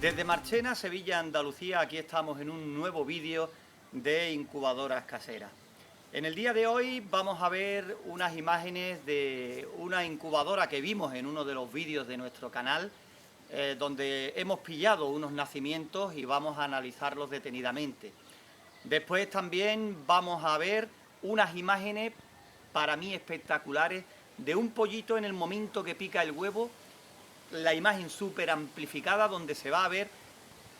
Desde Marchena, Sevilla, Andalucía, aquí estamos en un nuevo vídeo de incubadoras caseras. En el día de hoy vamos a ver unas imágenes de una incubadora que vimos en uno de los vídeos de nuestro canal, donde hemos pillado unos nacimientos y vamos a analizarlos detenidamente. Después también vamos a ver unas imágenes para mí espectaculares de un pollito en el momento que pica el huevo, la imagen súper amplificada donde se va a ver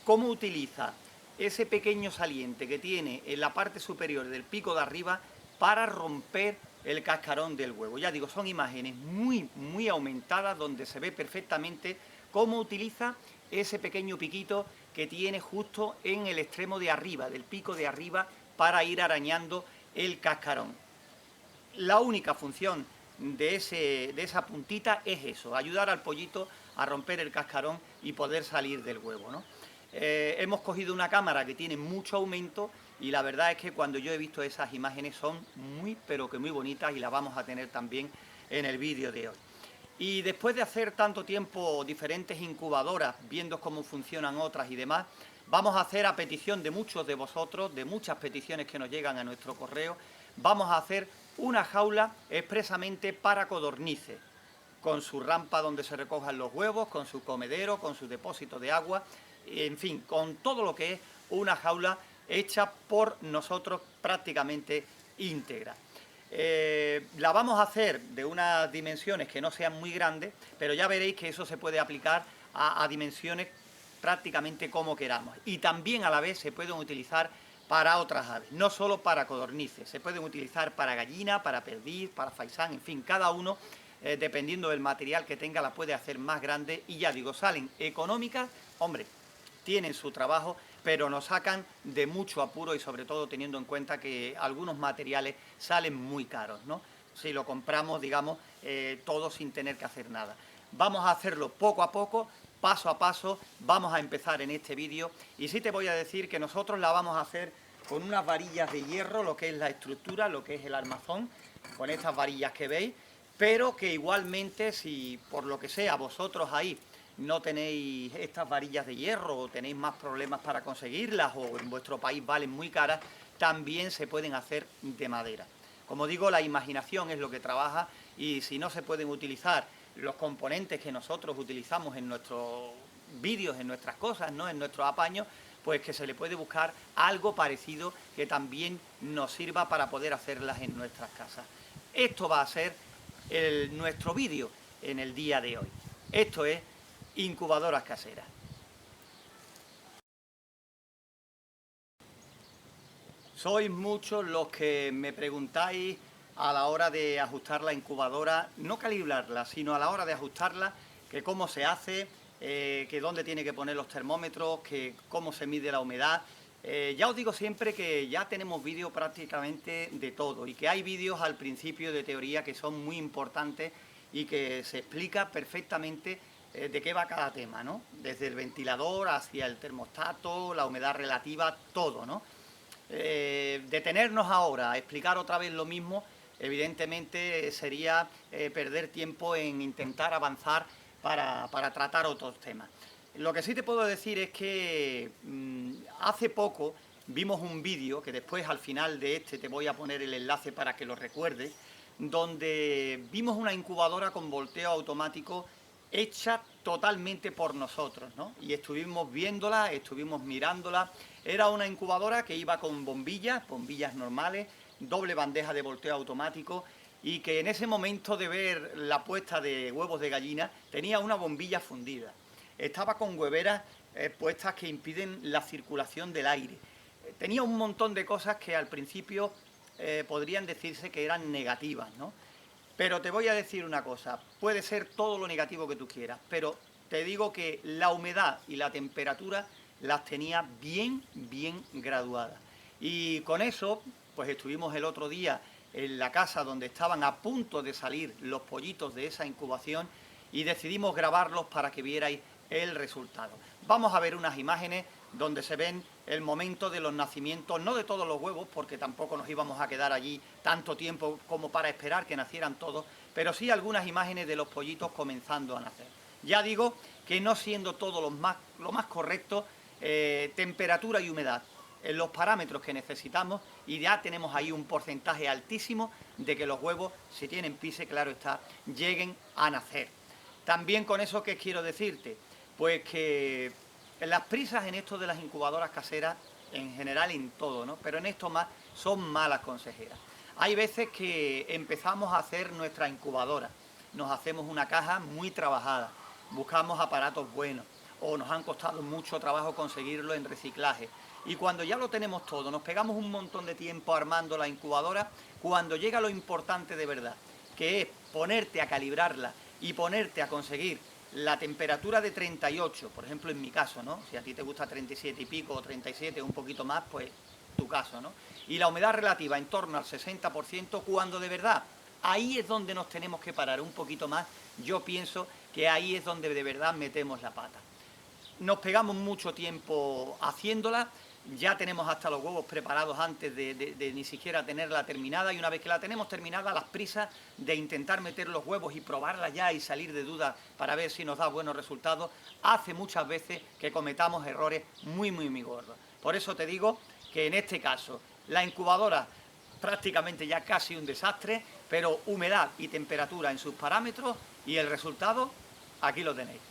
cómo utiliza ese pequeño saliente que tiene en la parte superior del pico de arriba para romper el cascarón del huevo. Ya digo, son imágenes muy aumentadas donde se ve perfectamente cómo utiliza ese pequeño piquito que tiene justo en el extremo de arriba, del pico de arriba, para ir arañando el cascarón. La única función de esa puntita es eso, ayudar al pollito a romper el cascarón y poder salir del huevo, ¿no? Hemos cogido una cámara que tiene mucho aumento y la verdad es que cuando yo he visto esas imágenes son pero que muy bonitas y las vamos a tener también en el vídeo de hoy. Y después de hacer tanto tiempo diferentes incubadoras, viendo cómo funcionan otras y demás, vamos a hacer a petición de muchos de vosotros, de muchas peticiones que nos llegan a nuestro correo, vamos a hacer una jaula expresamente para codornices, con su rampa donde se recojan los huevos, con su comedero, con su depósito de agua, en fin, con todo lo que es una jaula hecha por nosotros prácticamente íntegra. La vamos a hacer de unas dimensiones que no sean muy grandes, pero ya veréis que eso se puede aplicar a dimensiones prácticamente como queramos. Y también a la vez se pueden utilizar para otras aves, no solo para codornices, se pueden utilizar para gallina, para perdiz, para faisán, en fin, cada uno, dependiendo del material que tenga, la puede hacer más grande y ya digo, salen económicas, hombre, tienen su trabajo, pero nos sacan de mucho apuro y sobre todo teniendo en cuenta que algunos materiales salen muy caros, ¿no? Si lo compramos, digamos, todo sin tener que hacer nada. Vamos a hacerlo poco a poco, paso a paso, vamos a empezar en este vídeo y sí te voy a decir que nosotros la vamos a hacer con unas varillas de hierro, lo que es la estructura, lo que es el armazón, con estas varillas que veis, pero que igualmente si por lo que sea vosotros ahí no tenéis estas varillas de hierro o tenéis más problemas para conseguirlas o en vuestro país valen muy caras, también se pueden hacer de madera. Como digo, la imaginación es lo que trabaja y si no se pueden utilizar los componentes que nosotros utilizamos en nuestros vídeos, en nuestras cosas, ¿no?, en nuestros apaños, pues que se le puede buscar algo parecido que también nos sirva para poder hacerlas en nuestras casas. Esto va a ser nuestro vídeo en el día de hoy. Esto es incubadoras caseras. Sois muchos los que me preguntáis a la hora de ajustar la incubadora, no calibrarla, sino a la hora de ajustarla, que cómo se hace, que dónde tiene que poner los termómetros, que cómo se mide la humedad. Ya os digo siempre que ya tenemos vídeos prácticamente de todo y que hay vídeos al principio de teoría que son muy importantes y que se explica perfectamente de qué va cada tema, ¿no? Desde el ventilador hacia el termostato, la humedad relativa, todo, ¿no? Detenernos ahora a explicar otra vez lo mismo, evidentemente sería perder tiempo en intentar avanzar para tratar otros temas. Lo que sí te puedo decir es que hace poco vimos un vídeo, que después al final de este te voy a poner el enlace para que lo recuerdes, donde vimos una incubadora con volteo automático hecha totalmente por nosotros, ¿no? Y estuvimos viéndola, estuvimos mirándola. Era una incubadora que iba con bombillas normales, doble bandeja de volteo automático y que en ese momento de ver la puesta de huevos de gallina tenía una bombilla fundida. Estaba con hueveras puestas que impiden la circulación del aire. Tenía un montón de cosas que al principio podrían decirse que eran negativas, ¿no? Pero te voy a decir una cosa, puede ser todo lo negativo que tú quieras, pero te digo que la humedad y la temperatura las tenía bien graduadas. Y con eso, pues estuvimos el otro día en la casa donde estaban a punto de salir los pollitos de esa incubación y decidimos grabarlos para que vierais el resultado. Vamos a ver unas imágenes donde se ven el momento de los nacimientos, no de todos los huevos, porque tampoco nos íbamos a quedar allí tanto tiempo como para esperar que nacieran todos, pero sí algunas imágenes de los pollitos comenzando a nacer. Ya digo que no siendo todo lo más correcto, temperatura y humedad en los parámetros que necesitamos, y ya tenemos ahí un porcentaje altísimo de que los huevos, si tienen pise, claro está, lleguen a nacer. También con eso, ¿qué quiero decirte? Pues que las prisas en esto de las incubadoras caseras, en general en todo, ¿no?, pero en esto más, son malas consejeras. Hay veces que empezamos a hacer nuestra incubadora, nos hacemos una caja muy trabajada, buscamos aparatos buenos, o nos han costado mucho trabajo conseguirlo en reciclaje. Y cuando ya lo tenemos todo, nos pegamos un montón de tiempo armando la incubadora, cuando llega lo importante de verdad, que es ponerte a calibrarla y ponerte a conseguir la temperatura de 38, por ejemplo en mi caso, ¿no? Si a ti te gusta 37 y pico o 37, un poquito más, pues tu caso, ¿no? Y la humedad relativa en torno al 60%, cuando de verdad ahí es donde nos tenemos que parar un poquito más. Yo pienso que ahí es donde de verdad metemos la pata. Nos pegamos mucho tiempo haciéndola, ya tenemos hasta los huevos preparados antes de ni siquiera tenerla terminada, y una vez que la tenemos terminada, las prisas de intentar meter los huevos y probarla ya y salir de dudas para ver si nos da buenos resultados, hace muchas veces que cometamos errores muy gordos. Por eso te digo que en este caso la incubadora prácticamente ya casi un desastre, pero humedad y temperatura en sus parámetros, y el resultado aquí lo tenéis.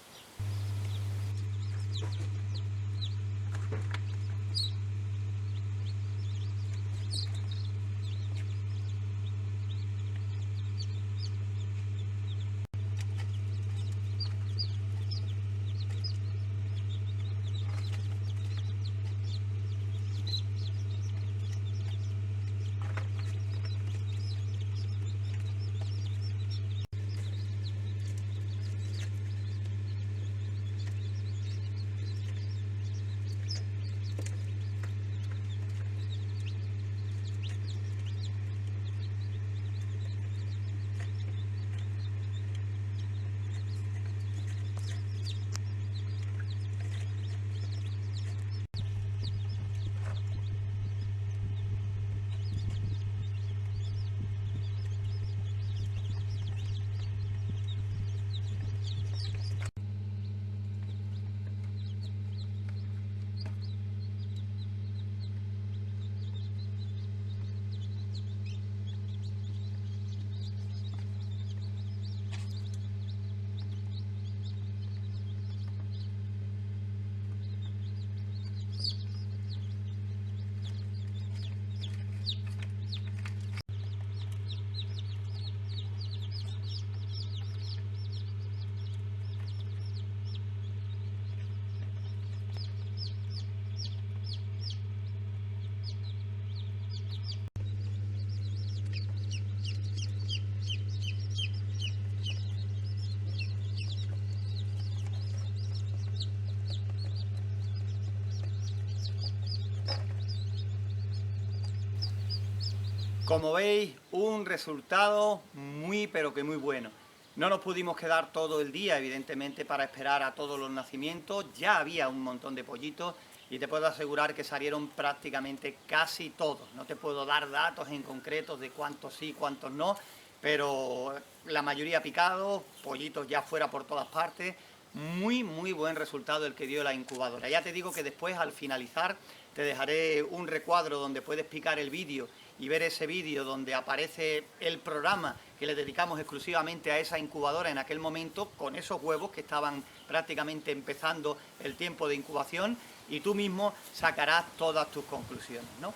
Como veis, un resultado muy pero que muy bueno. No nos pudimos quedar todo el día, evidentemente, para esperar a todos los nacimientos. Ya había un montón de pollitos y te puedo asegurar que salieron prácticamente casi todos. No te puedo dar datos en concreto de cuántos sí, cuántos no, pero la mayoría picados, pollitos ya fuera por todas partes. Muy buen resultado el que dio la incubadora. Ya te digo que después, al finalizar, te dejaré un recuadro donde puedes picar el vídeo y ver ese vídeo donde aparece el programa que le dedicamos exclusivamente a esa incubadora en aquel momento, con esos huevos que estaban prácticamente empezando el tiempo de incubación, y tú mismo sacarás todas tus conclusiones, ¿no?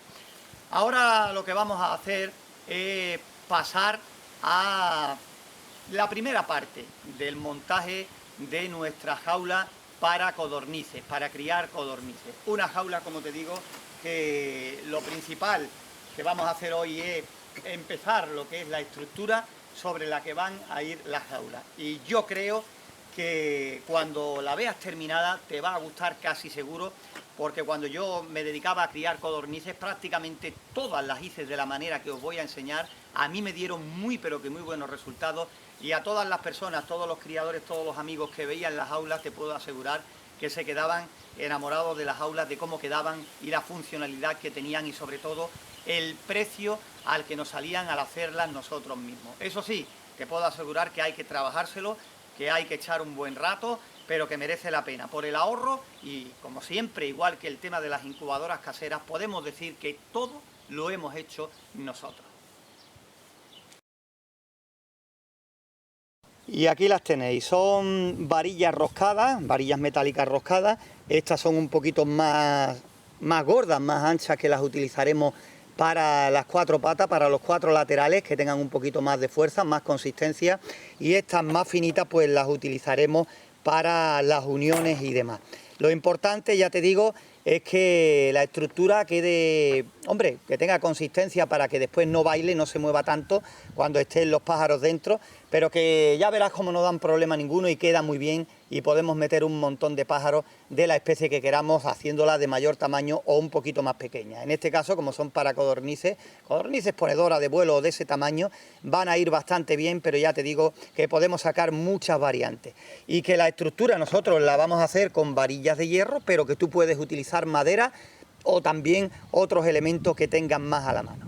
Ahora lo que vamos a hacer es pasar a la primera parte del montaje de nuestra jaula para codornices, para criar codornices. Una jaula, como te digo, que lo principal que vamos a hacer hoy es empezar lo que es la estructura sobre la que van a ir las jaulas. Y yo creo que cuando la veas terminada te va a gustar casi seguro, porque cuando yo me dedicaba a criar codornices, prácticamente todas las hice de la manera que os voy a enseñar. A mí me dieron muy pero que muy buenos resultados, y a todas las personas, todos los criadores, todos los amigos que veían las jaulas, te puedo asegurar que se quedaban enamorados de las jaulas, de cómo quedaban y la funcionalidad que tenían, y sobre todo el precio al que nos salían al hacerlas nosotros mismos. Eso sí, te puedo asegurar que hay que trabajárselo, que hay que echar un buen rato, pero que merece la pena por el ahorro y, como siempre, igual que el tema de las incubadoras caseras, podemos decir que todo lo hemos hecho nosotros. Y aquí las tenéis, son varillas roscadas, varillas metálicas roscadas. Estas son un poquito más gordas, más anchas, que las utilizaremos para las 4 patas, para los 4 laterales, que tengan un poquito más de fuerza, más consistencia. Y estas más finitas pues las utilizaremos para las uniones y demás. Lo importante, ya te digo, es que la estructura quede, hombre, que tenga consistencia para que después no baile, no se mueva tanto cuando estén los pájaros dentro, pero que ya verás cómo no dan problema ninguno y queda muy bien y podemos meter un montón de pájaros de la especie que queramos, haciéndola de mayor tamaño o un poquito más pequeña. En este caso, como son para codornices ponedoras de vuelo o de ese tamaño, van a ir bastante bien, pero ya te digo que podemos sacar muchas variantes. Y que la estructura nosotros la vamos a hacer con varillas de hierro, pero que tú puedes utilizar madera o también otros elementos que tengan más a la mano.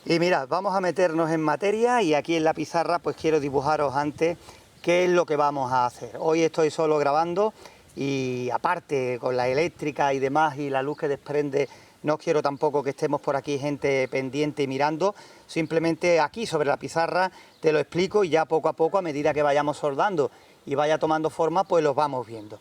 Y mirad, vamos a meternos en materia y aquí en la pizarra pues quiero dibujaros antes qué es lo que vamos a hacer. Hoy estoy solo grabando y aparte con la eléctrica y demás y la luz que desprende, no quiero tampoco que estemos por aquí gente pendiente y mirando. Simplemente aquí sobre la pizarra te lo explico y ya poco a poco, a medida que vayamos soldando y vaya tomando forma, pues los vamos viendo.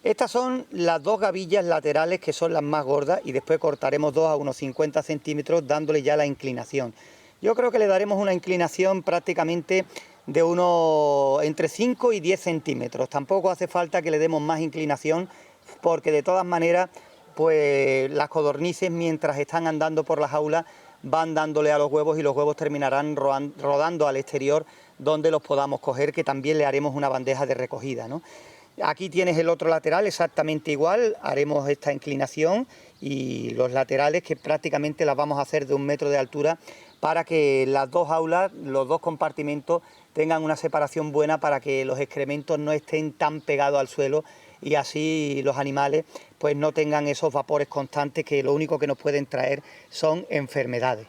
Estas son las 2 gavillas laterales, que son las más gordas, y después cortaremos 2 a unos 50 centímetros dándole ya la inclinación. Yo creo que le daremos una inclinación prácticamente de unos entre 5 y 10 centímetros. Tampoco hace falta que le demos más inclinación, porque de todas maneras pues las codornices, mientras están andando por la jaula, van dándole a los huevos y los huevos terminarán rodando al exterior, donde los podamos coger, que también le haremos una bandeja de recogida, ¿no? Aquí tienes el otro lateral exactamente igual, haremos esta inclinación y los laterales, que prácticamente las vamos a hacer de 1 metro de altura, para que las 2 jaulas, los 2 compartimentos tengan una separación buena, para que los excrementos no estén tan pegados al suelo y así los animales pues no tengan esos vapores constantes que lo único que nos pueden traer son enfermedades.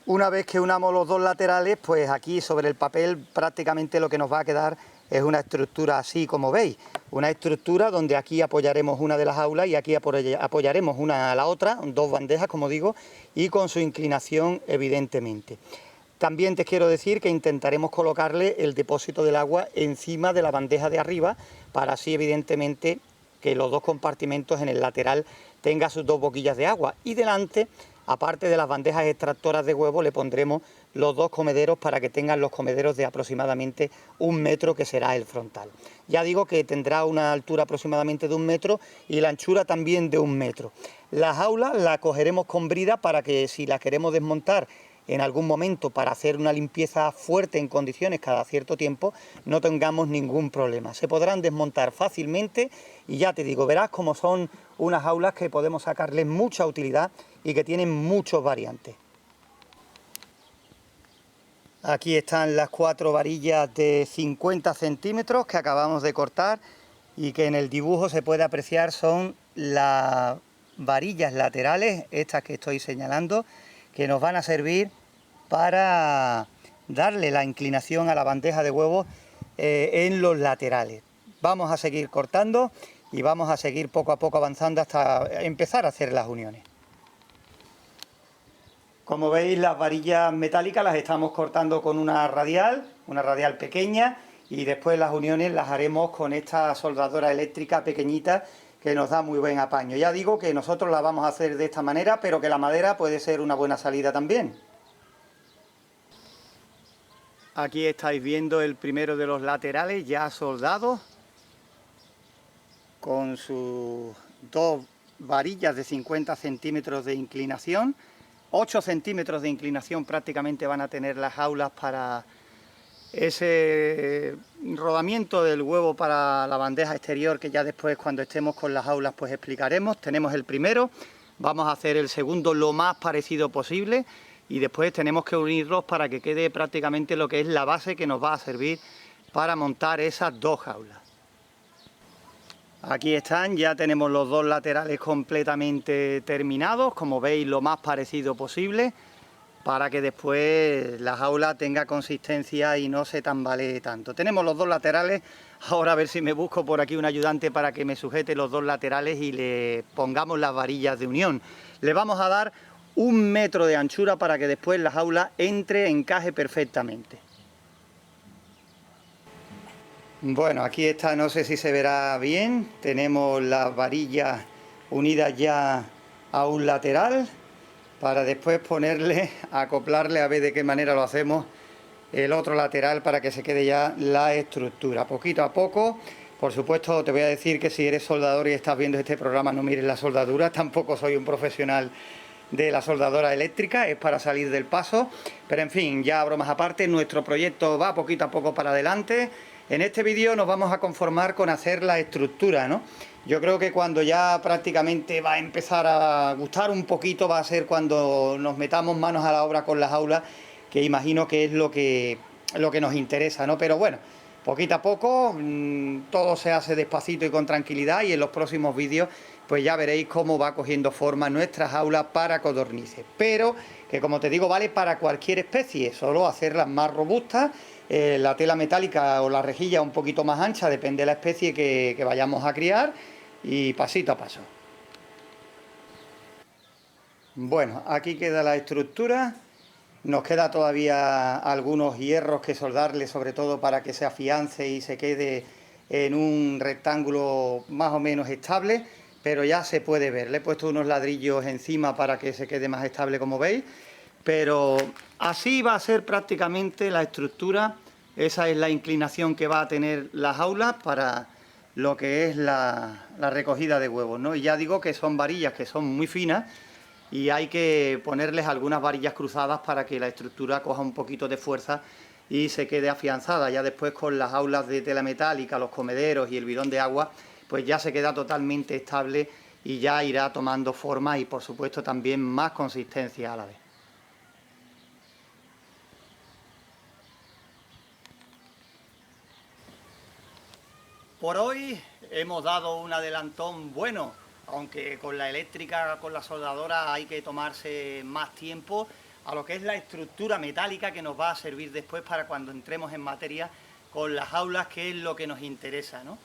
Una vez que unamos los 2 laterales, pues aquí sobre el papel prácticamente lo que nos va a quedar es una estructura así como veis, una estructura donde aquí apoyaremos una de las jaulas y aquí apoyaremos una a la otra, 2 bandejas como digo, y con su inclinación evidentemente. También te quiero decir que intentaremos colocarle el depósito del agua encima de la bandeja de arriba, para así evidentemente que los 2 compartimentos en el lateral tengan sus 2 boquillas de agua, y delante, aparte de las bandejas extractoras de huevo, le pondremos los 2 comederos, para que tengan los comederos de aproximadamente 1 metro, que será el frontal. Ya digo que tendrá una altura aproximadamente de 1 metro y la anchura también de 1 metro. La jaula la cogeremos con brida, para que si la queremos desmontar en algún momento para hacer una limpieza fuerte en condiciones cada cierto tiempo, no tengamos ningún problema. Se podrán desmontar fácilmente y ya te digo, verás cómo son unas jaulas que podemos sacarles mucha utilidad y que tienen muchos variantes. Aquí están las 4 varillas de 50 centímetros que acabamos de cortar y que en el dibujo se puede apreciar son las varillas laterales, estas que estoy señalando, que nos van a servir para darle la inclinación a la bandeja de huevos en los laterales. Vamos a seguir cortando y vamos a seguir poco a poco avanzando hasta empezar a hacer las uniones. Como veis, las varillas metálicas las estamos cortando con una radial pequeña, y después las uniones las haremos con esta soldadora eléctrica pequeñita que nos da muy buen apaño. Ya digo que nosotros la vamos a hacer de esta manera, pero que la madera puede ser una buena salida también. Aquí estáis viendo el primero de los laterales ya soldados, con sus 2 varillas de 50 centímetros de inclinación. 8 centímetros de inclinación prácticamente van a tener las jaulas para ese rodamiento del huevo para la bandeja exterior, que ya después, cuando estemos con las jaulas, pues explicaremos. Tenemos el primero, vamos a hacer el segundo lo más parecido posible y después tenemos que unirlos para que quede prácticamente lo que es la base que nos va a servir para montar esas 2 jaulas. Aquí están, ya tenemos los 2 laterales completamente terminados, como veis, lo más parecido posible. para que después la jaula tenga consistencia y no se tambalee tanto. Tenemos los dos laterales, ahora a ver si me busco por aquí un ayudante para que me sujete los dos laterales y le pongamos las varillas de unión. Le vamos a dar 1 metro de anchura para que después la jaula encaje perfectamente. Bueno, aquí está, no sé si se verá bien, tenemos las varillas unidas ya a un lateral para después ponerle, acoplarle, a ver de qué manera lo hacemos, el otro lateral para que se quede ya la estructura. Poquito a poco, por supuesto te voy a decir que si eres soldador y estás viendo este programa no mires la soldadura, tampoco soy un profesional de la soldadora eléctrica, es para salir del paso, pero en fin, ya bromas aparte, nuestro proyecto va poquito a poco para adelante. En este vídeo nos vamos a conformar con hacer la estructura, ¿no? Yo creo que cuando ya prácticamente va a empezar a gustar un poquito va a ser cuando nos metamos manos a la obra con las aulas, que imagino que es lo que nos interesa, ¿no? Pero bueno, poquito a poco, todo se hace despacito y con tranquilidad, y en los próximos vídeos pues ya veréis cómo va cogiendo forma nuestra jaula para codornices. Pero que, como te digo, vale para cualquier especie, solo hacerlas más robustas, la tela metálica o la rejilla un poquito más ancha, depende de la especie que vayamos a criar, y pasito a paso. Bueno, aquí queda la estructura. Nos queda todavía algunos hierros que soldarle, sobre todo para que se afiance y se quede en un rectángulo más o menos estable, pero ya se puede ver. Le he puesto unos ladrillos encima para que se quede más estable, como veis, pero así va a ser prácticamente la estructura. Esa es la inclinación que va a tener la jaula para lo que es la recogida de huevos, ¿no? Y ya digo que son varillas que son muy finas, y hay que ponerles algunas varillas cruzadas para que la estructura coja un poquito de fuerza y se quede afianzada. Ya después, con las aulas de tela metálica, los comederos y el bidón de agua, pues ya se queda totalmente estable y ya irá tomando forma y, por supuesto, también más consistencia a la vez. Por hoy hemos dado un adelantón bueno, aunque con la eléctrica, con la soldadora, hay que tomarse más tiempo, a lo que es la estructura metálica que nos va a servir después para cuando entremos en materia con las aulas, que es lo que nos interesa, ¿no?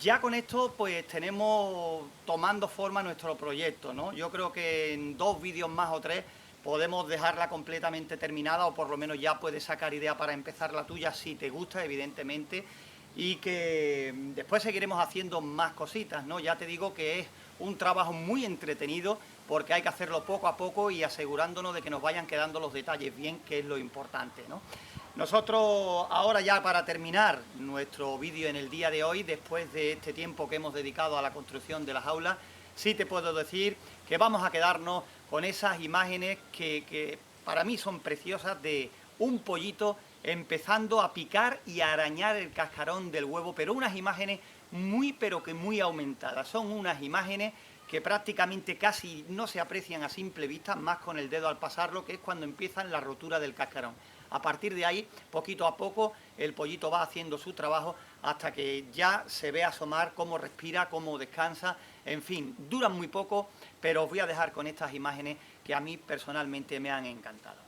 Ya con esto pues tenemos tomando forma nuestro proyecto, ¿no? Yo creo que en 2 vídeos más o 3 podemos dejarla completamente terminada, o por lo menos ya puedes sacar idea para empezar la tuya si te gusta, evidentemente, y que después seguiremos haciendo más cositas, ¿no? Ya te digo que es un trabajo muy entretenido, porque hay que hacerlo poco a poco y asegurándonos de que nos vayan quedando los detalles bien, que es lo importante, ¿no? Nosotros ahora, ya para terminar nuestro vídeo en el día de hoy, después de este tiempo que hemos dedicado a la construcción de las aulas, sí te puedo decir que vamos a quedarnos con esas imágenes que para mí son preciosas, de un pollito empezando a picar y a arañar el cascarón del huevo, pero unas imágenes muy, pero que muy aumentadas. Son unas imágenes que prácticamente casi no se aprecian a simple vista, más con el dedo al pasarlo, que es cuando empiezan la rotura del cascarón. A partir de ahí, poquito a poco, el pollito va haciendo su trabajo hasta que ya se ve asomar cómo respira, cómo descansa. En fin, duran muy poco, pero os voy a dejar con estas imágenes que a mí personalmente me han encantado.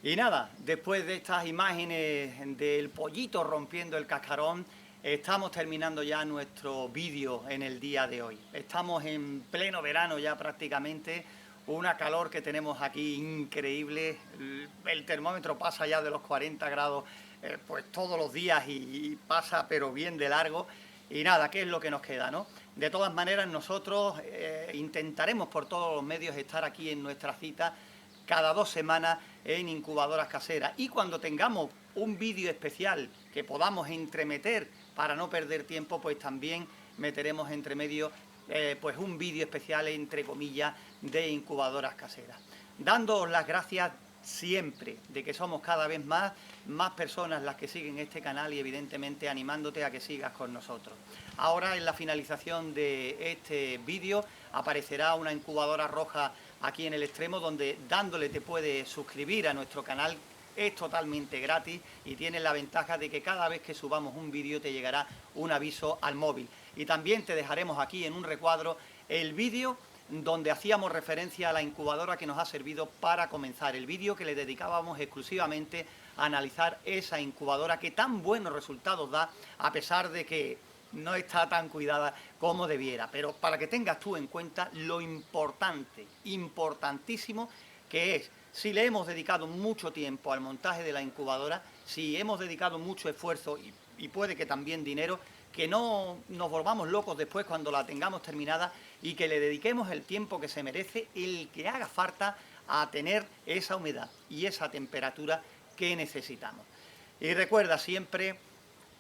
Y nada, después de estas imágenes del pollito rompiendo el cascarón, estamos terminando ya nuestro vídeo en el día de hoy. Estamos en pleno verano ya prácticamente, una calor que tenemos aquí increíble. El termómetro pasa ya de los 40 grados pues todos los días y pasa pero bien de largo. Y nada, ¿qué es lo que nos queda, no? De todas maneras, nosotros intentaremos por todos los medios estar aquí en nuestra cita cada 2 semanas en Incubadoras Caseras. Y cuando tengamos un vídeo especial que podamos entremeter para no perder tiempo, pues también meteremos entre medio pues un vídeo especial, entre comillas, de Incubadoras Caseras. Dándoos las gracias siempre de que somos cada vez más personas las que siguen este canal y evidentemente animándote a que sigas con nosotros. Ahora, en la finalización de este vídeo, aparecerá una incubadora roja aquí en el extremo, donde dándole te puedes suscribir a nuestro canal. Es totalmente gratis y tiene la ventaja de que cada vez que subamos un vídeo te llegará un aviso al móvil. Y también te dejaremos aquí en un recuadro el vídeo donde hacíamos referencia a la incubadora que nos ha servido para comenzar, el vídeo que le dedicábamos exclusivamente a analizar esa incubadora que tan buenos resultados da, a pesar de que no está tan cuidada como debiera. Pero para que tengas tú en cuenta lo importante, importantísimo que es, si le hemos dedicado mucho tiempo al montaje de la incubadora, si hemos dedicado mucho esfuerzo y puede que también dinero, que no nos volvamos locos después cuando la tengamos terminada y que le dediquemos el tiempo que se merece, el que haga falta, a tener esa humedad y esa temperatura que necesitamos. Y recuerda siempre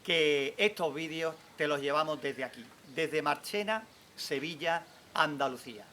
que estos vídeos te los llevamos desde aquí, desde Marchena, Sevilla, Andalucía.